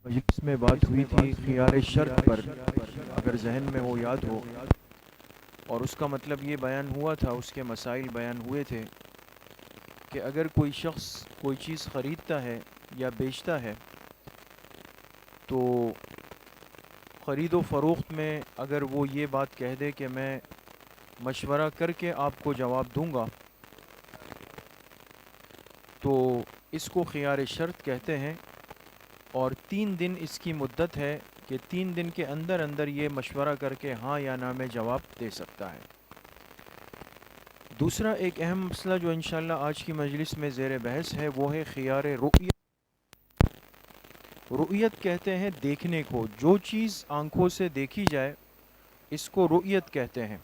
مجلس میں بات ہوئی تھی خیار شرط پر، اگر ذہن میں ہو یاد ہو، اور اس کا مطلب یہ بیان ہوا تھا، اس کے مسائل بیان ہوئے تھے کہ اگر کوئی شخص کوئی چیز خریدتا ہے یا بیچتا ہے تو خرید و فروخت میں اگر وہ یہ بات کہہ دے کہ میں مشورہ کر کے آپ کو جواب دوں گا، تو اس کو خیار شرط کہتے ہیں، اور 3 دن اس کی مدت ہے کہ 3 دن کے اندر اندر یہ مشورہ کر کے ہاں یا نہ میں جواب دے سکتا ہے۔ دوسرا ایک اہم مسئلہ جو انشاءاللہ آج کی مجلس میں زیر بحث ہے وہ ہے خیار رؤیت۔ رؤیت کہتے ہیں دیکھنے کو، جو چیز آنکھوں سے دیکھی جائے اس کو رؤیت کہتے ہیں،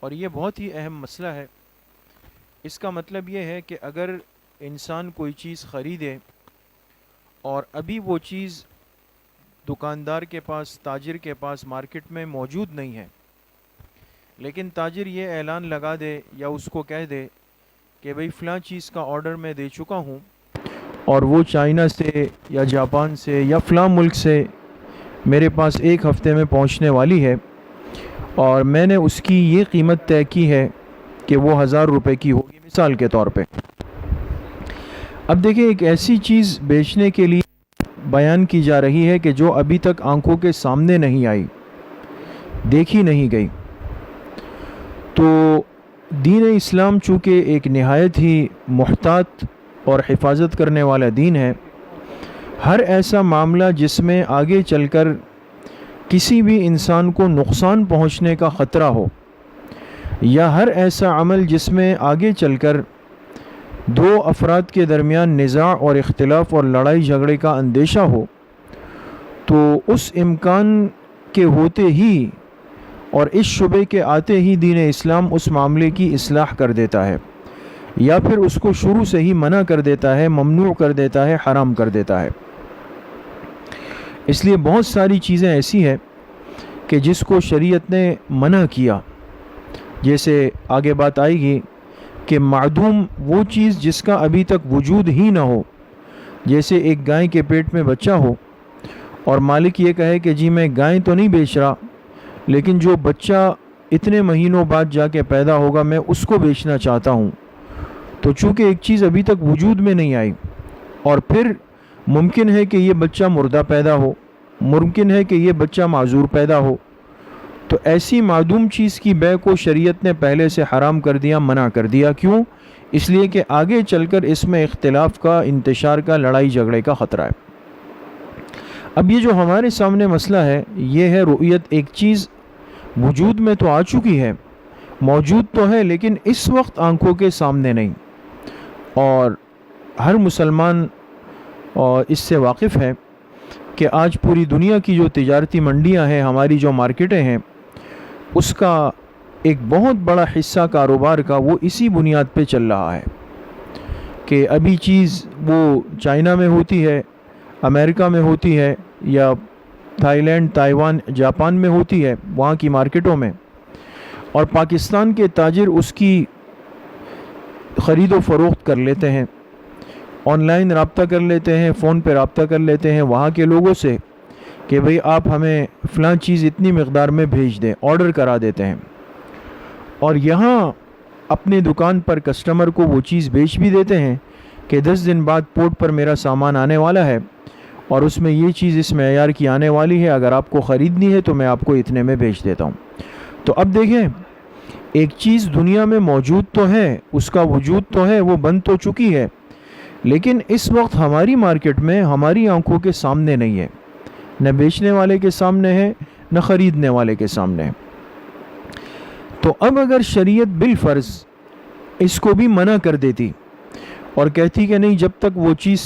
اور یہ بہت ہی اہم مسئلہ ہے۔ اس کا مطلب یہ ہے کہ اگر انسان کوئی چیز خریدے اور ابھی وہ چیز دکاندار کے پاس، تاجر کے پاس مارکیٹ میں موجود نہیں ہے، لیکن تاجر یہ اعلان لگا دے یا اس کو کہہ دے کہ بھئی فلاں چیز کا آرڈر میں دے چکا ہوں اور وہ چائنا سے یا جاپان سے یا فلاں ملک سے میرے پاس 1 ہفتے میں پہنچنے والی ہے، اور میں نے اس کی یہ قیمت طے کی ہے کہ وہ 1000 روپے کی ہوگی مثال کے طور پہ۔ اب دیکھیں، ایک ایسی چیز بیچنے کے لیے بیان کی جا رہی ہے کہ جو ابھی تک آنکھوں کے سامنے نہیں آئی، دیکھی نہیں گئی، تو دین اسلام چونکہ ایک نہایت ہی محتاط اور حفاظت کرنے والا دین ہے، ہر ایسا معاملہ جس میں آگے چل کر کسی بھی انسان کو نقصان پہنچنے کا خطرہ ہو، یا ہر ایسا عمل جس میں آگے چل کر 2 افراد کے درمیان نزاع اور اختلاف اور لڑائی جھگڑے کا اندیشہ ہو، تو اس امکان کے ہوتے ہی اور اس شبے کے آتے ہی دین اسلام اس معاملے کی اصلاح کر دیتا ہے، یا پھر اس کو شروع سے ہی منع کر دیتا ہے، ممنوع کر دیتا ہے، حرام کر دیتا ہے۔ اس لیے بہت ساری چیزیں ایسی ہیں کہ جس کو شریعت نے منع کیا، جیسے آگے بات آئے گی کہ معدوم وہ چیز جس کا ابھی تک وجود ہی نہ ہو، جیسے ایک گائے کے پیٹ میں بچہ ہو اور مالک یہ کہے کہ جی میں گائے تو نہیں بیچ رہا، لیکن جو بچہ اتنے مہینوں بعد جا کے پیدا ہوگا میں اس کو بیچنا چاہتا ہوں، تو چونکہ ایک چیز ابھی تک وجود میں نہیں آئی، اور پھر ممکن ہے کہ یہ بچہ مردہ پیدا ہو، ممکن ہے کہ یہ بچہ معذور پیدا ہو، تو ایسی معدوم چیز کی بیع کو شریعت نے پہلے سے حرام کر دیا، منع کر دیا۔ کیوں؟ اس لیے کہ آگے چل کر اس میں اختلاف کا، انتشار کا، لڑائی جھگڑے کا خطرہ ہے۔ اب یہ جو ہمارے سامنے مسئلہ ہے یہ ہے رؤیت۔ ایک چیز وجود میں تو آ چکی ہے، موجود تو ہے، لیکن اس وقت آنکھوں کے سامنے نہیں، اور ہر مسلمان اور اس سے واقف ہے کہ آج پوری دنیا کی جو تجارتی منڈیاں ہیں، ہماری جو مارکیٹیں ہیں، اس کا ایک بہت بڑا حصہ کاروبار کا وہ اسی بنیاد پہ چل رہا ہے کہ ابھی چیز وہ چائنا میں ہوتی ہے، امریکہ میں ہوتی ہے، یا تھائی لینڈ، تائیوان، جاپان میں ہوتی ہے، وہاں کی مارکیٹوں میں، اور پاکستان کے تاجر اس کی خرید و فروخت کر لیتے ہیں، آن لائن رابطہ کر لیتے ہیں، فون پہ رابطہ کر لیتے ہیں وہاں کے لوگوں سے کہ بھئی آپ ہمیں فلاں چیز اتنی مقدار میں بھیج دیں، آرڈر کرا دیتے ہیں، اور یہاں اپنے دکان پر کسٹمر کو وہ چیز بیچ بھی دیتے ہیں کہ 10 دن بعد پورٹ پر میرا سامان آنے والا ہے اور اس میں یہ چیز اس معیار کی آنے والی ہے، اگر آپ کو خریدنی ہے تو میں آپ کو اتنے میں بیچ دیتا ہوں۔ تو اب دیکھیں، ایک چیز دنیا میں موجود تو ہے، اس کا وجود تو ہے، وہ بن تو چکی ہے، لیکن اس وقت ہماری مارکیٹ میں ہماری آنکھوں کے سامنے نہیں ہے، نہ بیچنے والے کے سامنے ہے، نہ خریدنے والے کے سامنے ہے۔ تو اب اگر شریعت بالفرض اس کو بھی منع کر دیتی اور کہتی کہ نہیں، جب تک وہ چیز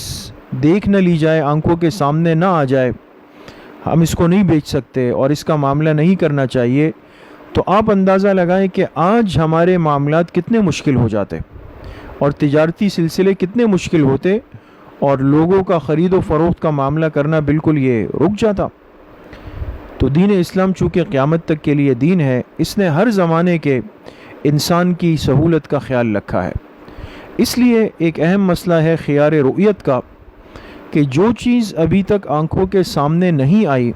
دیکھ نہ لی جائے، آنکھوں کے سامنے نہ آ جائے، ہم اس کو نہیں بیچ سکتے اور اس کا معاملہ نہیں کرنا چاہیے، تو آپ اندازہ لگائیں کہ آج ہمارے معاملات کتنے مشکل ہو جاتے اور تجارتی سلسلے کتنے مشکل ہوتے، اور لوگوں کا خرید و فروخت کا معاملہ کرنا بالکل یہ رک جاتا۔ تو دین اسلام چونکہ قیامت تک کے لیے دین ہے، اس نے ہر زمانے کے انسان کی سہولت کا خیال رکھا ہے۔ اس لیے ایک اہم مسئلہ ہے خیار رؤیت کا، کہ جو چیز ابھی تک آنکھوں کے سامنے نہیں آئی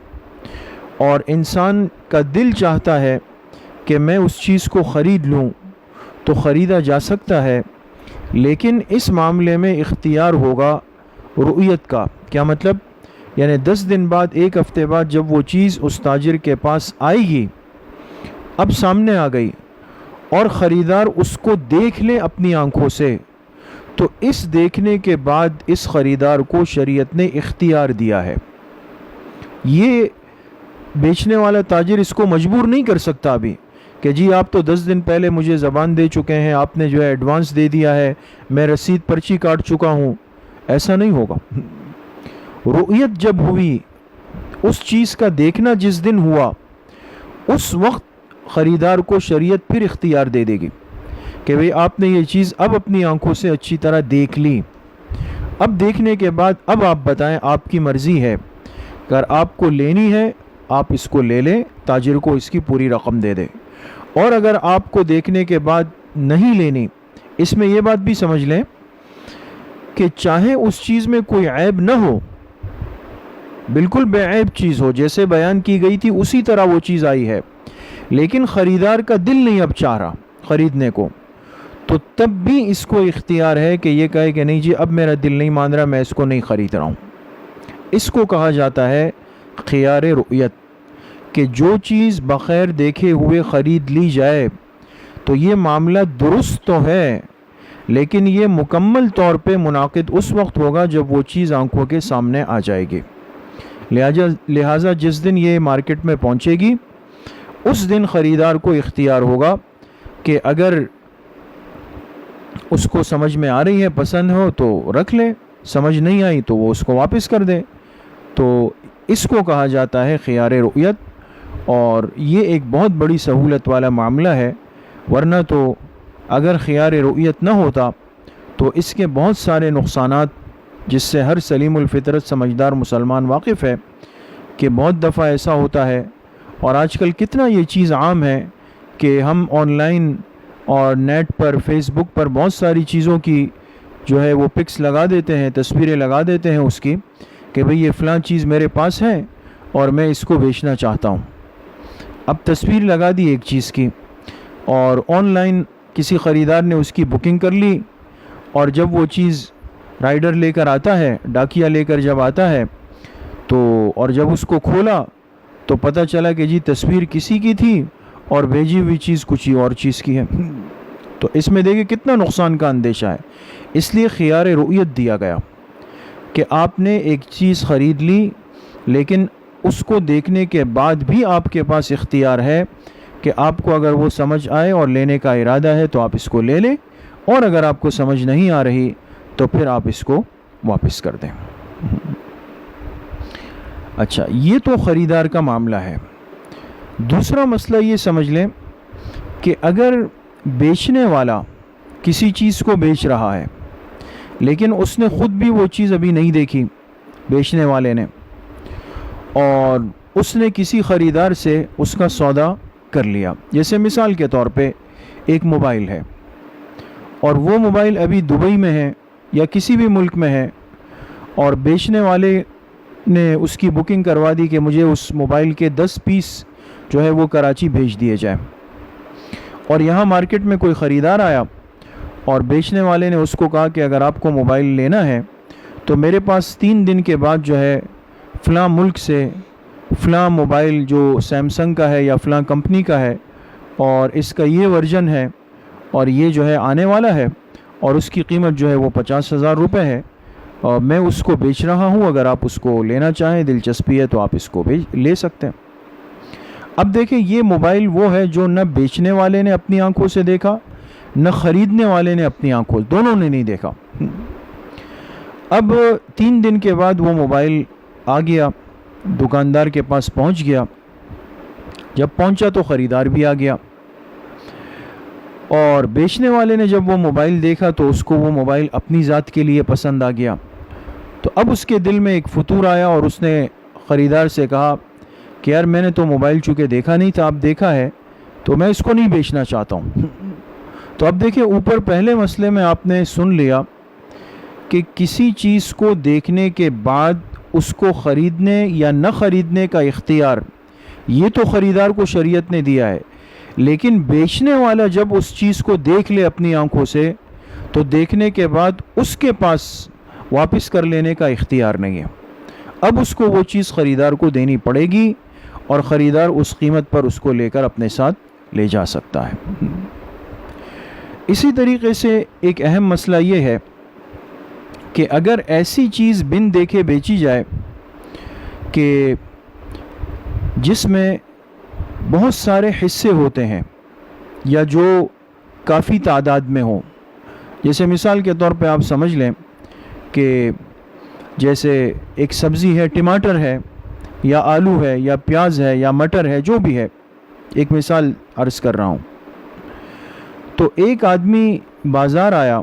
اور انسان کا دل چاہتا ہے کہ میں اس چیز کو خرید لوں تو خریدا جا سکتا ہے، لیکن اس معاملے میں اختیار ہوگا رؤیت کا۔ کیا مطلب؟ یعنی 10 دن بعد، 1 ہفتے بعد جب وہ چیز اس تاجر کے پاس آئے گی، اب سامنے آ گئی اور خریدار اس کو دیکھ لے اپنی آنکھوں سے، تو اس دیکھنے کے بعد اس خریدار کو شریعت نے اختیار دیا ہے۔ یہ بیچنے والا تاجر اس کو مجبور نہیں کر سکتا ابھی کہ جی آپ تو 10 دن پہلے مجھے زبان دے چکے ہیں، آپ نے جو ہے ایڈوانس دے دیا ہے، میں رسید پرچی کاٹ چکا ہوں۔ ایسا نہیں ہوگا۔ رؤیت جب ہوئی، اس چیز کا دیکھنا جس دن ہوا، اس وقت خریدار کو شریعت پھر اختیار دے دے گی کہ بھئی آپ نے یہ چیز اب اپنی آنکھوں سے اچھی طرح دیکھ لی۔ اب دیکھنے کے بعد اب آپ بتائیں، آپ کی مرضی ہے، اگر آپ کو لینی ہے آپ اس کو لے لیں، تاجر کو اس کی پوری رقم دے دیں، اور اگر آپ کو دیکھنے کے بعد نہیں لینی، اس میں یہ بات بھی سمجھ لیں کہ چاہے اس چیز میں کوئی عیب نہ ہو، بالکل بے عیب چیز ہو، جیسے بیان کی گئی تھی اسی طرح وہ چیز آئی ہے، لیکن خریدار کا دل نہیں اب چاہ رہا خریدنے کو، تو تب بھی اس کو اختیار ہے کہ یہ کہے کہ نہیں جی اب میرا دل نہیں مان رہا، میں اس کو نہیں خرید رہا ہوں۔ اس کو کہا جاتا ہے خیار رؤیت، کہ جو چیز بغیر دیکھے ہوئے خرید لی جائے تو یہ معاملہ درست تو ہے، لیکن یہ مکمل طور پہ منعقد اس وقت ہوگا جب وہ چیز آنکھوں کے سامنے آ جائے گی۔ لہٰذا جس دن یہ مارکیٹ میں پہنچے گی، اس دن خریدار کو اختیار ہوگا کہ اگر اس کو سمجھ میں آ رہی ہے، پسند ہو تو رکھ لے، سمجھ نہیں آئی تو وہ اس کو واپس کر دے۔ تو اس کو کہا جاتا ہے خیار رؤیت، اور یہ ایک بہت بڑی سہولت والا معاملہ ہے، ورنہ تو اگر خیار رؤیت نہ ہوتا تو اس کے بہت سارے نقصانات، جس سے ہر سلیم الفطرت سمجھدار مسلمان واقف ہے کہ بہت دفعہ ایسا ہوتا ہے، اور آج کل کتنا یہ چیز عام ہے کہ ہم آن لائن اور نیٹ پر، فیس بک پر بہت ساری چیزوں کی جو ہے وہ پکس لگا دیتے ہیں، تصویریں لگا دیتے ہیں اس کی کہ بھئی یہ فلاں چیز میرے پاس ہے اور میں اس کو بیچنا چاہتا ہوں۔ اب تصویر لگا دی ایک چیز کی، اور آن لائن کسی خریدار نے اس کی بکنگ کر لی، اور جب وہ چیز رائڈر لے کر آتا ہے، ڈاکیہ لے کر جب آتا ہے تو، اور جب اس کو کھولا تو پتہ چلا کہ جی تصویر کسی کی تھی اور بھیجی ہوئی چیز کچھ اور چیز کی ہے۔ تو اس میں دیکھیں کتنا نقصان کا اندیشہ ہے۔ اس لیے خیار رؤیت دیا گیا کہ آپ نے ایک چیز خرید لی، لیکن اس کو دیکھنے کے بعد بھی آپ کے پاس اختیار ہے کہ آپ کو اگر وہ سمجھ آئے اور لینے کا ارادہ ہے تو آپ اس کو لے لیں، اور اگر آپ کو سمجھ نہیں آ رہی تو پھر آپ اس کو واپس کر دیں۔ اچھا، یہ تو خریدار کا معاملہ ہے۔ دوسرا مسئلہ یہ سمجھ لیں کہ اگر بیچنے والا کسی چیز کو بیچ رہا ہے، لیکن اس نے خود بھی وہ چیز ابھی نہیں دیکھی، بیچنے والے نے، اور اس نے کسی خریدار سے اس کا سودا کر لیا، جیسے مثال کے طور پہ ایک موبائل ہے، اور وہ موبائل ابھی دبئی میں ہے یا کسی بھی ملک میں ہے، اور بیچنے والے نے اس کی بکنگ کروا دی کہ مجھے اس موبائل کے 10 پیس جو ہے وہ کراچی بھیج دیے جائیں، اور یہاں مارکیٹ میں کوئی خریدار آیا اور بیچنے والے نے اس کو کہا کہ اگر آپ کو موبائل لینا ہے تو میرے پاس 3 دن کے بعد جو ہے فلاں ملک سے فلاں موبائل جو سیمسنگ کا ہے یا فلاں کمپنی کا ہے، اور اس کا یہ ورژن ہے اور یہ جو ہے آنے والا ہے، اور اس کی قیمت جو ہے وہ 50,000 روپے ہے، اور میں اس کو بیچ رہا ہوں، اگر آپ اس کو لینا چاہیں، دلچسپی ہے تو آپ اس کو لے سکتے ہیں۔ اب دیکھیں، یہ موبائل وہ ہے جو نہ بیچنے والے نے اپنی آنکھوں سے دیکھا، نہ خریدنے والے نے اپنی آنکھوں، دونوں نے نہیں دیکھا۔ اب 3 دن کے بعد وہ موبائل آ گیا، دکاندار کے پاس پہنچ گیا، جب پہنچا تو خریدار بھی آ گیا، اور بیچنے والے نے جب وہ موبائل دیکھا تو اس کو وہ موبائل اپنی ذات کے لیے پسند آ گیا، تو اب اس کے دل میں ایک فطور آیا اور اس نے خریدار سے کہا کہ یار میں نے تو موبائل چونکہ دیکھا نہیں تھا، اب دیکھا ہے تو میں اس کو نہیں بیچنا چاہتا ہوں۔ تو اب دیکھیں، اوپر پہلے مسئلے میں آپ نے سن لیا کہ کسی چیز کو دیکھنے کے بعد اس کو خریدنے یا نہ خریدنے کا اختیار یہ تو خریدار کو شریعت نے دیا ہے، لیکن بیچنے والا جب اس چیز کو دیکھ لے اپنی آنکھوں سے تو دیکھنے کے بعد اس کے پاس واپس کر لینے کا اختیار نہیں ہے. اب اس کو وہ چیز خریدار کو دینی پڑے گی اور خریدار اس قیمت پر اس کو لے کر اپنے ساتھ لے جا سکتا ہے. اسی طریقے سے ایک اہم مسئلہ یہ ہے کہ اگر ایسی چیز بن دیکھے بیچی جائے کہ جس میں بہت سارے حصے ہوتے ہیں یا جو کافی تعداد میں ہوں، جیسے مثال کے طور پہ آپ سمجھ لیں کہ جیسے ایک سبزی ہے، ٹماٹر ہے یا آلو ہے یا پیاز ہے یا مٹر ہے، جو بھی ہے، ایک مثال عرض کر رہا ہوں. تو ایک آدمی بازار آیا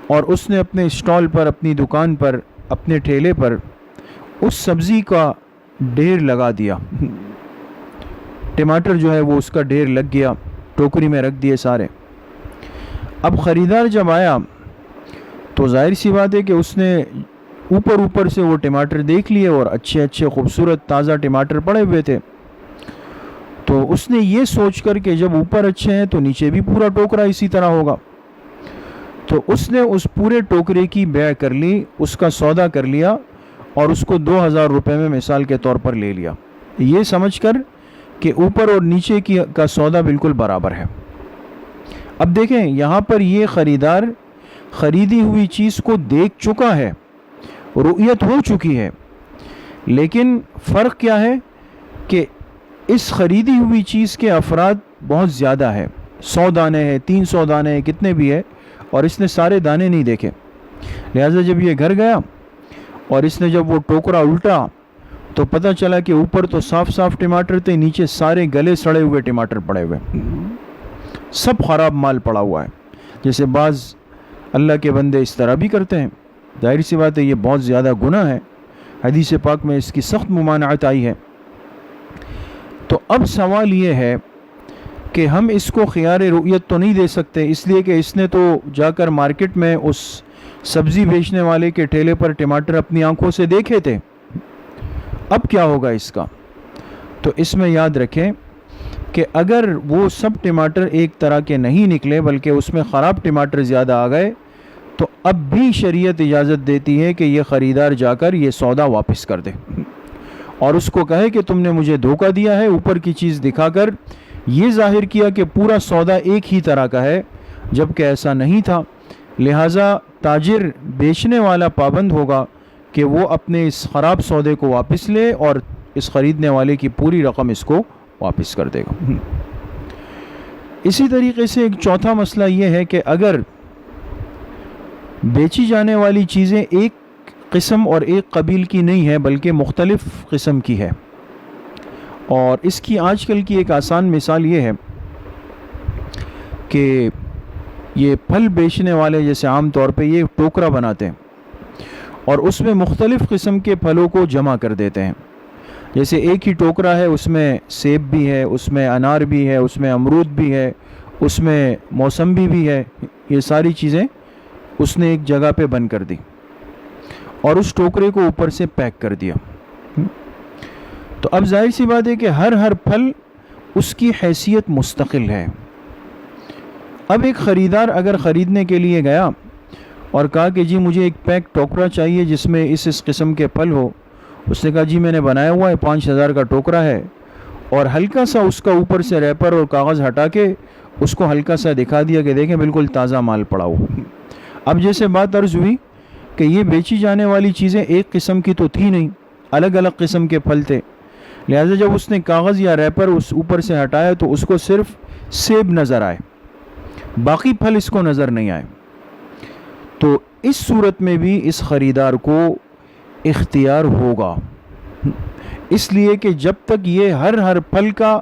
اور اس نے اپنے اسٹال پر، اپنی دکان پر، اپنے ٹھیلے پر اس سبزی کا ڈھیر لگا دیا. ٹماٹر جو ہے وہ اس کا ڈھیر لگ گیا، ٹوکری میں رکھ دیے سارے. اب خریدار جب آیا تو ظاہر سی بات ہے کہ اس نے اوپر سے وہ ٹماٹر دیکھ لیے اور اچھے اچھے خوبصورت تازہ ٹماٹر پڑے ہوئے تھے. تو اس نے یہ سوچ کر کہ جب اوپر اچھے ہیں تو نیچے بھی پورا ٹوکرا اسی طرح ہوگا، تو اس نے اس پورے ٹوکرے کی بیع کر لی، اس کا سودا کر لیا اور اس کو 2000 روپے میں مثال کے طور پر لے لیا، یہ سمجھ کر کہ اوپر اور نیچے کا سودا بالکل برابر ہے. اب دیکھیں یہاں پر یہ خریدار خریدی ہوئی چیز کو دیکھ چکا ہے، رؤیت ہو چکی ہے، لیکن فرق کیا ہے کہ اس خریدی ہوئی چیز کے افراد بہت زیادہ ہے، 100 دانے ہیں، 300 دانے ہیں، کتنے بھی ہے، اور اس نے سارے دانے نہیں دیکھے. لہٰذا جب یہ گھر گیا اور اس نے جب وہ ٹوکرا الٹا تو پتہ چلا کہ اوپر تو صاف صاف ٹماٹر تھے، نیچے سارے گلے سڑے ہوئے ٹماٹر پڑے ہوئے، سب خراب مال پڑا ہوا ہے. جیسے بعض اللہ کے بندے اس طرح بھی کرتے ہیں، ظاہر سی بات ہے یہ بہت زیادہ گناہ ہے، حدیث پاک میں اس کی سخت ممانعت آئی ہے. تو اب سوال یہ ہے کہ ہم اس کو خیار رؤیت تو نہیں دے سکتے، اس لیے کہ اس نے تو جا کر مارکیٹ میں اس سبزی بیچنے والے کے ٹھیلے پر ٹماٹر اپنی آنکھوں سے دیکھے تھے. اب کیا ہوگا اس کا؟ تو اس میں یاد رکھیں کہ اگر وہ سب ٹماٹر ایک طرح کے نہیں نکلے بلکہ اس میں خراب ٹماٹر زیادہ آ گئے تو اب بھی شریعت اجازت دیتی ہے کہ یہ خریدار جا کر یہ سودا واپس کر دے اور اس کو کہے کہ تم نے مجھے دھوکہ دیا ہے، اوپر کی چیز دکھا کر یہ ظاہر کیا کہ پورا سودا ایک ہی طرح کا ہے، جبکہ ایسا نہیں تھا. لہٰذا تاجر بیچنے والا پابند ہوگا کہ وہ اپنے اس خراب سودے کو واپس لے اور اس خریدنے والے کی پوری رقم اس کو واپس کر دے گا. اسی طریقے سے ایک چوتھا مسئلہ یہ ہے کہ اگر بیچی جانے والی چیزیں ایک قسم اور ایک قبیل کی نہیں ہے بلکہ مختلف قسم کی ہے، اور اس کی آج کل کی ایک آسان مثال یہ ہے کہ یہ پھل بیچنے والے جیسے عام طور پہ یہ ٹوکرا بناتے ہیں اور اس میں مختلف قسم کے پھلوں کو جمع کر دیتے ہیں. جیسے ایک ہی ٹوکرا ہے، اس میں سیب بھی ہے، اس میں انار بھی ہے، اس میں امرود بھی ہے، اس میں موسمبی بھی ہے، یہ ساری چیزیں اس نے ایک جگہ پہ بند کر دی اور اس ٹوکرے کو اوپر سے پیک کر دیا. تو اب ظاہر سی بات ہے کہ ہر پھل اس کی حیثیت مستقل ہے. اب ایک خریدار اگر خریدنے کے لیے گیا اور کہا کہ جی مجھے ایک پیک ٹوکرا چاہیے جس میں اس قسم کے پھل ہو، اس نے کہا جی میں نے بنایا ہوا ہے، 5000 کا ٹوکرا ہے، اور ہلکا سا اس کا اوپر سے ریپر اور کاغذ ہٹا کے اس کو ہلکا سا دکھا دیا کہ دیکھیں بالکل تازہ مال پڑا ہو. اب جیسے بات عرض ہوئی کہ یہ بیچی جانے والی چیزیں ایک قسم کی تو تھی نہیں، الگ الگ قسم کے پھل تھے. لہٰذا جب اس نے کاغذ یا ریپر اس اوپر سے ہٹایا تو اس کو صرف سیب نظر آئے، باقی پھل اس کو نظر نہیں آئے. تو اس صورت میں بھی اس خریدار کو اختیار ہوگا، اس لیے کہ جب تک یہ ہر پھل کا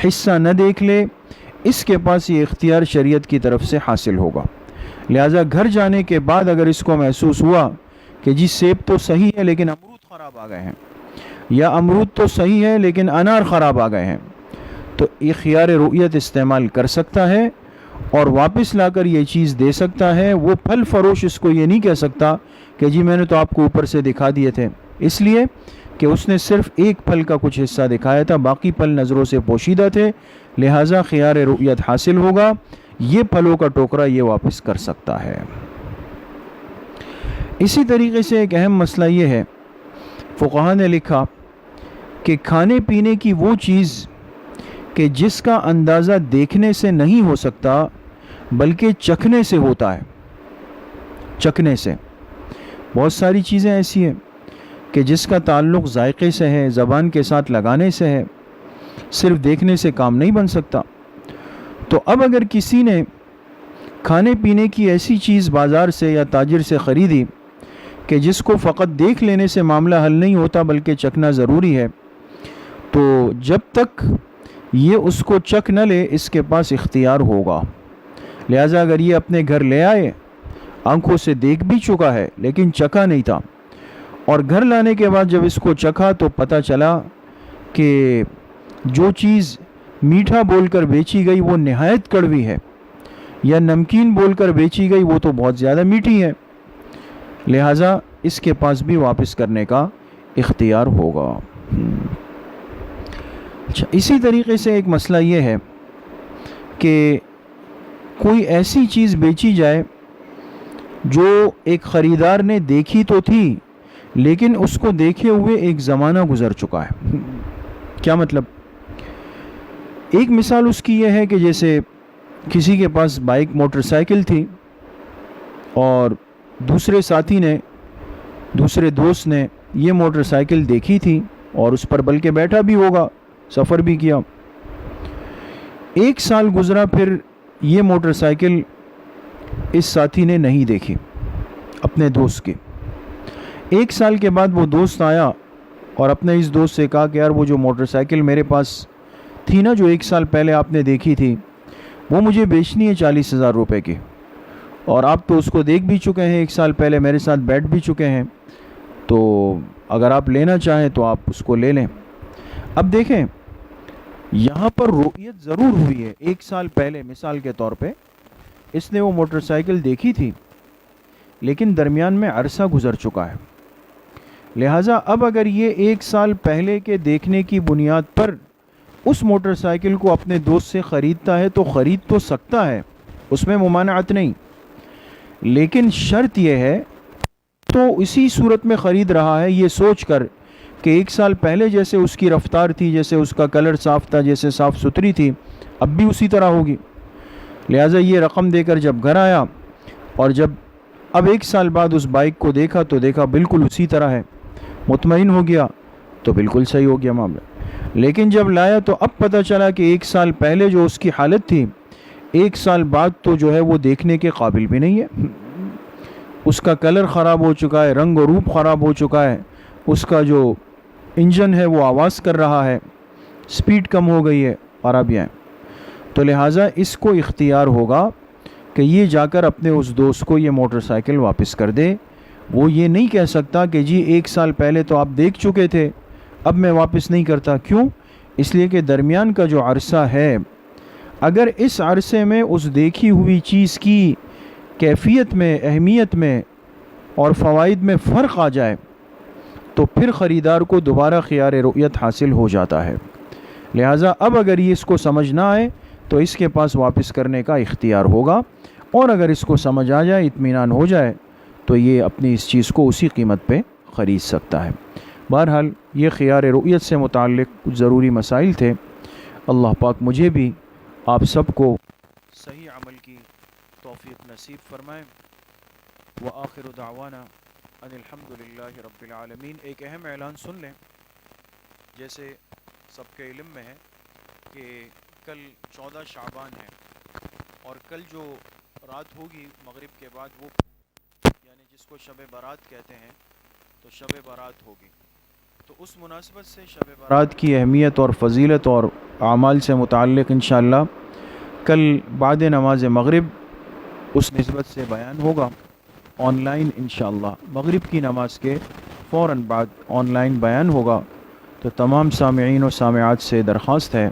حصہ نہ دیکھ لے اس کے پاس یہ اختیار شریعت کی طرف سے حاصل ہوگا. لہٰذا گھر جانے کے بعد اگر اس کو محسوس ہوا کہ جی سیب تو صحیح ہے لیکن امرود خراب آ گئے ہیں، یا امرود تو صحیح ہے لیکن انار خراب آ گئے ہیں، تو یہ خیار رؤیت استعمال کر سکتا ہے اور واپس لا کر یہ چیز دے سکتا ہے، وہ پھل فروش اس کو یہ نہیں کہہ سکتا کہ جی میں نے تو آپ کو اوپر سے دکھا دیے تھے، اس لیے کہ اس نے صرف ایک پھل کا کچھ حصہ دکھایا تھا، باقی پھل نظروں سے پوشیدہ تھے، لہٰذا خیار رؤیت حاصل ہوگا، یہ پھلوں کا ٹوکرا یہ واپس کر سکتا ہے۔ اسی طریقے سے ایک اہم مسئلہ یہ ہے، فقہا نے لکھا کہ کھانے پینے کی وہ چیز کہ جس کا اندازہ دیکھنے سے نہیں ہو سکتا بلکہ چکھنے سے ہوتا ہے، چکھنے سے، بہت ساری چیزیں ایسی ہیں کہ جس کا تعلق ذائقے سے ہے، زبان کے ساتھ لگانے سے ہے، صرف دیکھنے سے کام نہیں بن سکتا۔ تو اب اگر کسی نے کھانے پینے کی ایسی چیز بازار سے یا تاجر سے خریدی کہ جس کو فقط دیکھ لینے سے معاملہ حل نہیں ہوتا بلکہ چکھنا ضروری ہے، تو جب تک یہ اس کو چکھ نہ لے اس کے پاس اختیار ہوگا۔ لہٰذا اگر یہ اپنے گھر لے آئے، آنکھوں سے دیکھ بھی چکا ہے لیکن چکھا نہیں تھا، اور گھر لانے کے بعد جب اس کو چکھا تو پتہ چلا کہ جو چیز میٹھا بول کر بیچی گئی وہ نہایت کڑوی ہے، یا نمکین بول کر بیچی گئی وہ تو بہت زیادہ میٹھی ہے، لہٰذا اس کے پاس بھی واپس کرنے کا اختیار ہوگا۔ اچھا، اسی طریقے سے ایک مسئلہ یہ ہے کہ کوئی ایسی چیز بیچی جائے جو ایک خریدار نے دیکھی تو تھی لیکن اس کو دیکھے ہوئے ایک زمانہ گزر چکا ہے۔ کیا مطلب؟ ایک مثال اس کی یہ ہے کہ جیسے کسی کے پاس بائک موٹر سائیکل تھی اور دوسرے ساتھی نے، دوسرے دوست نے یہ موٹر سائیکل دیکھی تھی اور اس پر بلکہ بیٹھا بھی ہوگا، سفر بھی کیا۔ ایک سال گزرا، پھر یہ موٹر سائیکل اس ساتھی نے نہیں دیکھی اپنے دوست کی۔ ایک سال کے بعد وہ دوست آیا اور اپنے اس دوست سے کہا کہ یار وہ جو موٹر سائیکل میرے پاس تھی نا، جو ایک سال پہلے آپ نے دیکھی تھی، وہ مجھے بیچنی ہے 40,000 روپے کی، اور آپ تو اس کو دیکھ بھی چکے ہیں، ایک سال پہلے میرے ساتھ بیٹھ بھی چکے ہیں، تو اگر آپ لینا چاہیں تو آپ اس کو لے لیں۔ اب دیکھیں، یہاں پر رؤیت ضرور ہوئی ہے، ایک سال پہلے مثال کے طور پہ اس نے وہ موٹر سائیکل دیکھی تھی لیکن درمیان میں عرصہ گزر چکا ہے، لہٰذا اب اگر یہ ایک سال پہلے کے دیکھنے کی بنیاد پر اس موٹر سائیکل کو اپنے دوست سے خریدتا ہے تو خرید تو سکتا ہے، اس میں ممانعت نہیں، لیکن شرط یہ ہے تو اسی صورت میں خرید رہا ہے یہ سوچ کر کہ ایک سال پہلے جیسے اس کی رفتار تھی، جیسے اس کا کلر صاف تھا، جیسے صاف ستھری تھی، اب بھی اسی طرح ہوگی، لہٰذا یہ رقم دے کر جب گھر آیا اور جب اب ایک سال بعد اس بائک کو دیکھا تو دیکھا بالکل اسی طرح ہے، مطمئن ہو گیا تو بالکل صحیح ہو گیا معاملہ۔ لیکن جب لایا تو اب پتہ چلا کہ ایک سال پہلے جو اس کی حالت تھی، ایک سال بعد تو جو ہے وہ دیکھنے کے قابل بھی نہیں ہے، اس کا کلر خراب ہو چکا ہے، رنگ و روپ خراب ہو چکا ہے، اس کا جو انجن ہے وہ آواز کر رہا ہے، سپیڈ کم ہو گئی ہے، اور اب یہ تو لہٰذا اس کو اختیار ہوگا کہ یہ جا کر اپنے اس دوست کو یہ موٹر سائیکل واپس کر دے۔ وہ یہ نہیں کہہ سکتا کہ جی ایک سال پہلے تو آپ دیکھ چکے تھے، اب میں واپس نہیں کرتا۔ کیوں؟ اس لیے کہ درمیان کا جو عرصہ ہے، اگر اس عرصے میں اس دیکھی ہوئی چیز کی کیفیت میں، اہمیت میں اور فوائد میں فرق آ جائے تو پھر خریدار کو دوبارہ خیار رؤیت حاصل ہو جاتا ہے۔ لہٰذا اب اگر یہ اس کو سمجھ نہ آئے تو اس کے پاس واپس کرنے کا اختیار ہوگا، اور اگر اس کو سمجھ آ جائے، اطمینان ہو جائے، تو یہ اپنی اس چیز کو اسی قیمت پہ خرید سکتا ہے۔ بہرحال یہ خیار رؤیت سے متعلق کچھ ضروری مسائل تھے۔ اللہ پاک مجھے بھی آپ سب کو صحیح عمل کی توفیق نصیب فرمائے۔ وآخر دعوانا ان الحمدللہ رب العالمین۔ ایک اہم اعلان سن لیں، جیسے سب کے علم میں ہے کہ کل 14 شعبان ہے، اور کل جو رات ہوگی مغرب کے بعد، وہ یعنی جس کو شب برات کہتے ہیں، تو شب برات ہوگی، تو اس مناسبت سے شب برات کی اہمیت اور فضیلت اور اعمال سے متعلق انشاءاللہ کل بعد نماز مغرب اس نسبت سے بیان ہوگا آن لائن انشاءاللہ۔ مغرب کی نماز کے فوراً بعد آن لائن بیان ہوگا، تو تمام سامعین و سامعات سے درخواست ہے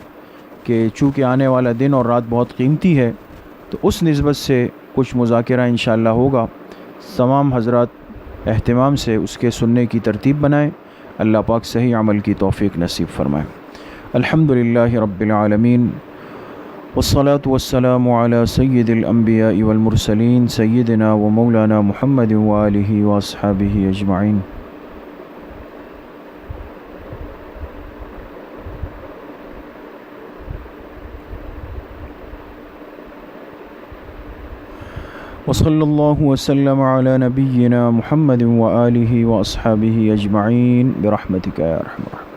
کہ چونکہ آنے والا دن اور رات بہت قیمتی ہے، تو اس نسبت سے کچھ مذاکرہ انشاءاللہ ہوگا. تمام حضرات اہتمام سے اس کے سننے کی ترتیب بنائیں. اللہ پاک صحیح عمل کی توفیق نصیب فرمائے. الحمدللہ رب العالمین والصلاة والسلام على سید الانبیاء والمرسلین سیدنا و مولانا محمد وآلہ واصحابہ اجمعین. وصلی اللہ وسلم علی نبینا محمد وآلہ واصحابہ اجمعین برحمتک یا ارحم الراحمین.